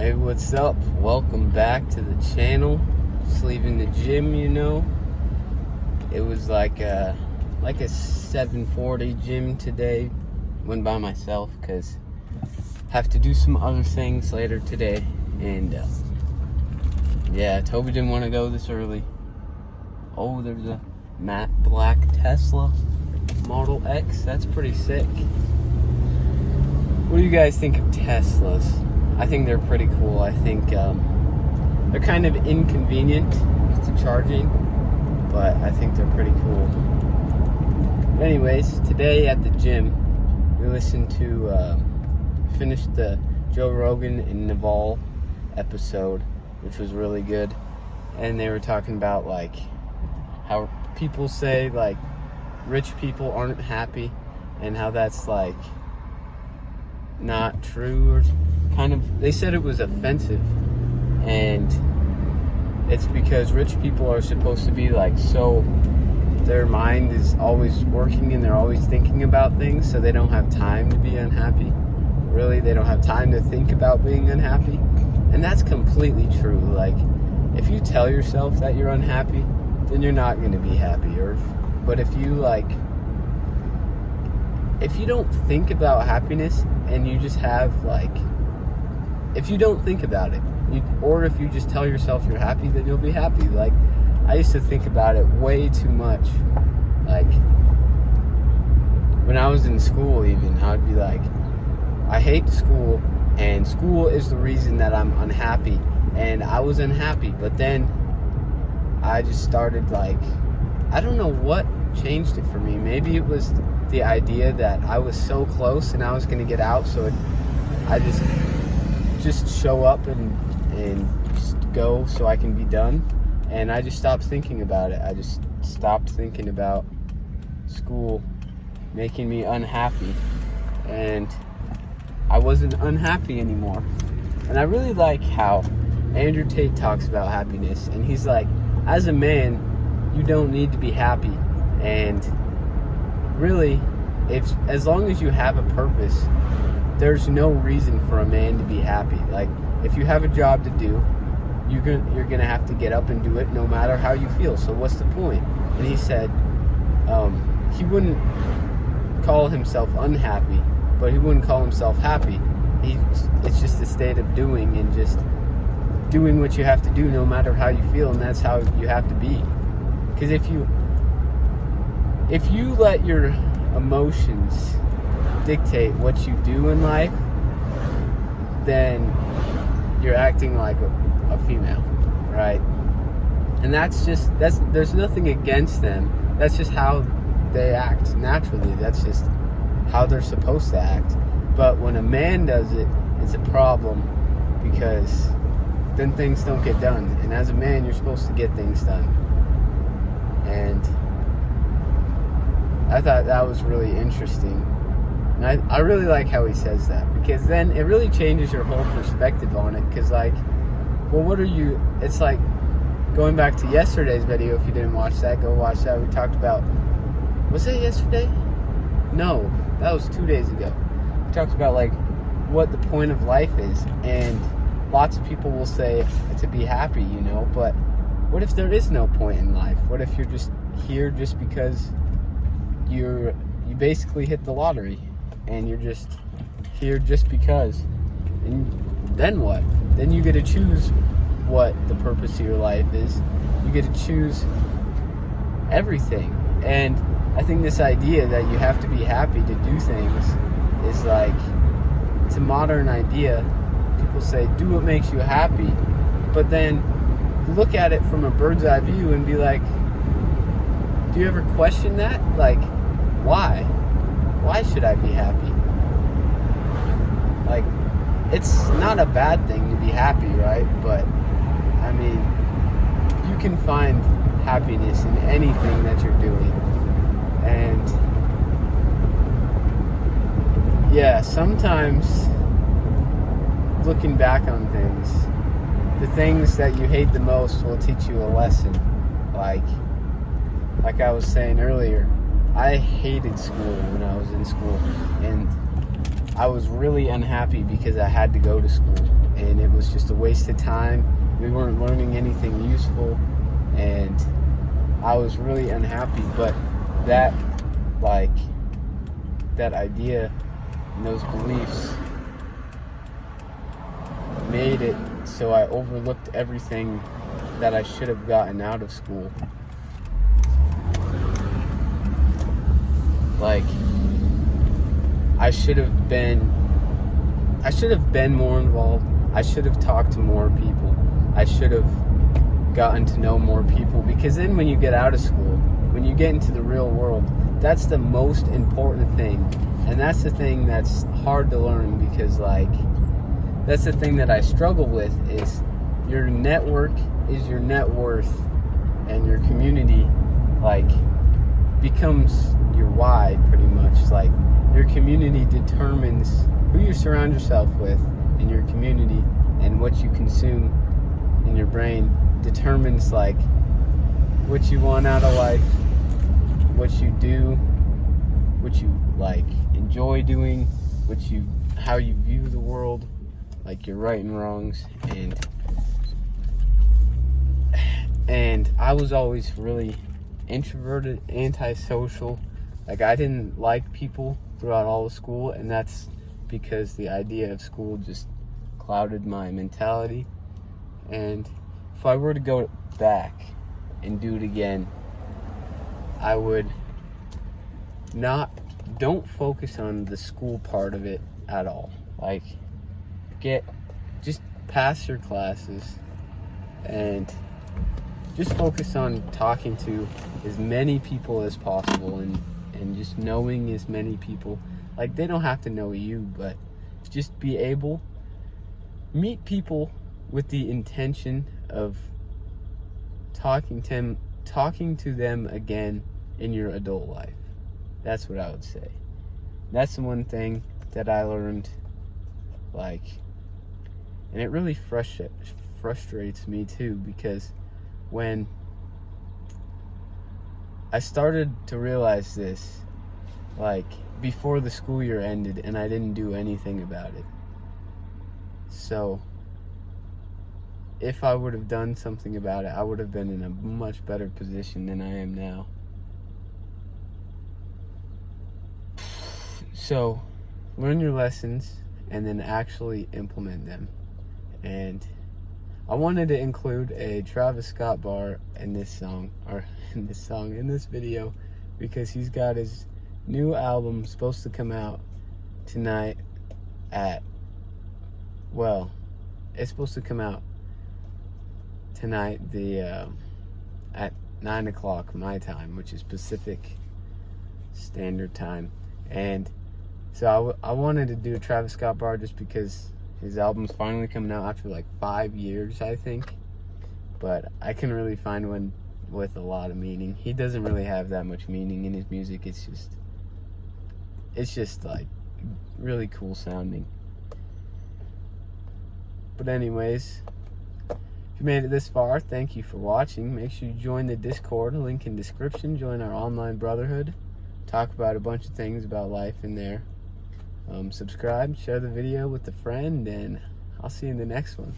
Hey, what's up? Welcome back to the channel. Just leaving the gym, It was like a 7:40 gym today. Went by myself because have to do some other things later today. And Toby didn't want to go this early. Oh, there's a matte black Tesla Model X. That's pretty sick. What do you guys think of Teslas? I think they're pretty cool. I think they're kind of inconvenient to charging, but I think they're pretty cool. Anyways, today at the gym, we listened to, finished the Joe Rogan and Naval episode, which was really good. And they were talking about, like, how people say, like, rich people aren't happy, and how that's, like, not true, or kind of, they said it was offensive, and it's because rich people are supposed to be like, so their mind is always working and they're always thinking about things, so they don't have time to be unhappy. Really, they don't have time to think about being unhappy. And that's completely true. Like, if you tell yourself that you're unhappy, then you're not going to be happy. But if you don't think about happiness, and you just have, like, if you don't think about it, or if you just tell yourself you're happy, then you'll be happy. Like, I used to think about it way too much. Like, when I was in school even, I would be like, I hate school, and school is the reason that I'm unhappy. And I was unhappy, but then I just started, like, I don't know what changed it for me. Maybe it was the idea that I was so close and I was going to get out, so I just show up and just go so I can be done. And I just stopped thinking about it. I just stopped thinking about school making me unhappy, and I wasn't unhappy anymore. And I really like how Andrew Tate talks about happiness, and he's like, as a man, you don't need to be happy. And really, as long as you have a purpose, there's no reason for a man to be happy. Like, if you have a job to do, you're gonna have to get up and do it no matter how you feel. So what's the point? And he said he wouldn't call himself unhappy, but he wouldn't call himself happy. It's just a state of doing, and just doing what you have to do no matter how you feel, and that's how you have to be. Because if you let your emotions dictate what you do in life, then you're acting like a female, right? And there's nothing against them. That's just how they act naturally. That's just how they're supposed to act. But when a man does it, it's a problem, because then things don't get done. And as a man, you're supposed to get things done. And I thought that was really interesting. And I really like how he says that, because then it really changes your whole perspective on it. Because, like, well, it's like going back to yesterday's video. If you didn't watch that, go watch that. We talked about, was it yesterday? No, that was 2 days ago. We talked about, like, what the point of life is. And lots of people will say to be happy, but what if there is no point in life? What if you're just here just because you basically hit the lottery, and you're just here just because? And then what? Then you get to choose what the purpose of your life is. You get to choose everything. And I think this idea that you have to be happy to do things is, like, it's a modern idea. People say, do what makes you happy. But then look at it from a bird's eye view and be like, do you ever question that? Like, why? Why should I be happy? Like, it's not a bad thing to be happy, right? But, I mean, you can find happiness in anything that you're doing. And, yeah, sometimes looking back on things, the things that you hate the most will teach you a lesson. Like I was saying earlier, I hated school when I was in school, and I was really unhappy because I had to go to school. and it was just a waste of time. We weren't learning anything useful, and I was really unhappy. But that idea and those beliefs made it so I overlooked everything that I should have gotten out of school. Like, I should have been more involved. I should have talked to more people. I should have gotten to know more people, because then when you get out of school, when you get into the real world, that's the most important thing. And that's the thing that's hard to learn, because that's the thing that I struggle with, is your network is your net worth, and your community becomes your why, pretty much. Your community determines who you surround yourself with in your community, and what you consume in your brain determines what you want out of life, what you do, what you enjoy doing, how you view the world, your right and wrongs. And I was always really introverted, antisocial. I didn't like people throughout all of school, and that's because the idea of school just clouded my mentality. And if I were to go back and do it again, I would don't focus on the school part of it at all. Just pass your classes and just focus on talking to as many people as possible, and just knowing as many people. They don't have to know you, but just be able meet people with the intention of talking to them again in your adult life. That's what I would say. That's the one thing that I learned, and it really frustrates me too, because when I started to realize this, before the school year ended, and I didn't do anything about it. So if I would have done something about it, I would have been in a much better position than I am now. So learn your lessons and then actually implement them. And I wanted to include a Travis Scott bar in this video, because he's got his new album supposed to come out tonight it's supposed to come out tonight at 9 o'clock my time, which is Pacific Standard Time. And so I wanted to do a Travis Scott bar just because his album's finally coming out after 5 years, I think. But I couldn't really find one with a lot of meaning. He doesn't really have that much meaning in his music. It's just really cool sounding. But anyways, if you made it this far, thank you for watching. Make sure you join the Discord, link in description. Join our online brotherhood. Talk about a bunch of things about life in there. Subscribe, share the video with a friend, and I'll see you in the next one.